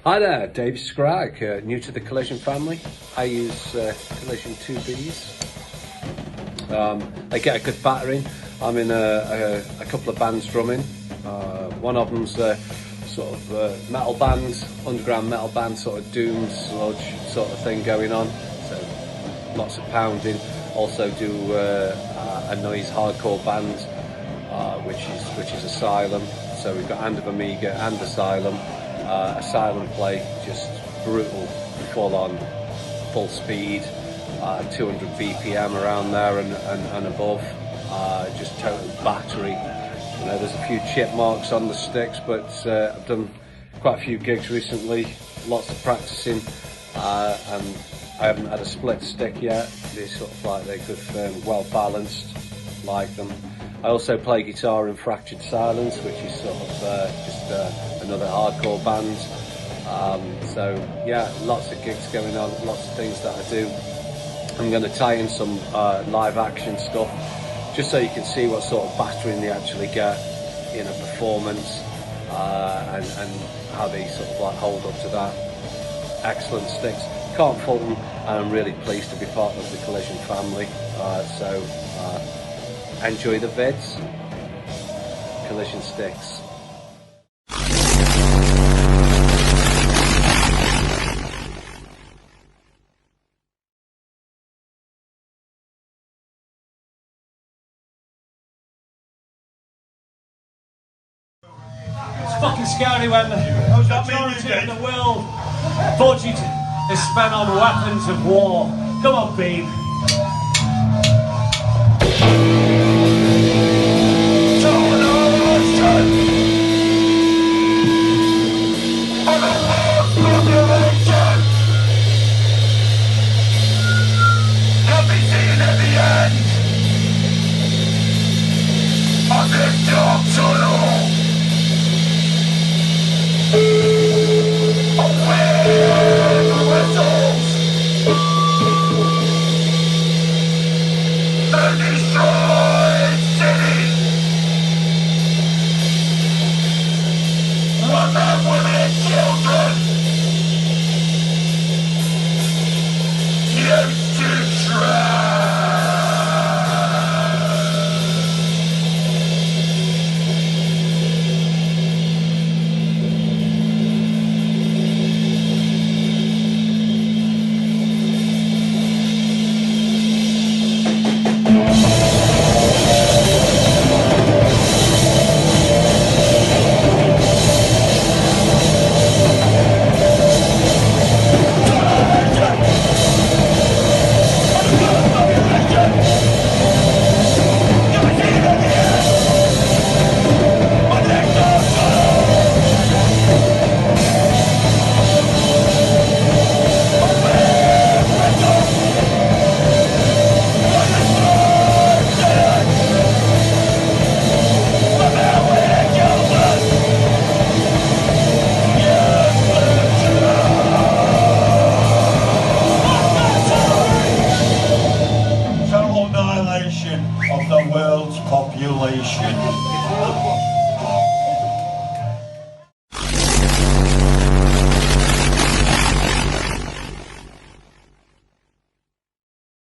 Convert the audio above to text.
Hi there, Dave Scragg, new to the Collision family. I use Collision 2Bs. They get a good battering. I'm in a couple of bands drumming. One of them's sort of metal band, underground metal band, sort of doom, sludge sort of thing going on. So lots of pounding. Also do a noise hardcore band, which is Asylum. So we've got Hand of Amiga and Asylum. Asylum play just brutal, full on, full speed, 200 BPM around there and above, just total battery. You know, there's a few chip marks on the sticks, but I've done quite a few gigs recently, lots of practicing, and I haven't had a split stick yet. They're sort of like they're good, well balanced, like them. I also play guitar in Fractured Silence, which is sort of just another hardcore band. So yeah, lots of gigs going on, lots of things that I do. I'm going to tie in some live action stuff, just so you can see what sort of battering they actually get in a performance, and how they sort of like hold up to that. Excellent sticks, can't fault them, and I'm really pleased to be part of the Collision family. Enjoy the vids. Collision sticks. It's fucking scary when the majority of the world budget is spent on weapons of war. Come on, babe.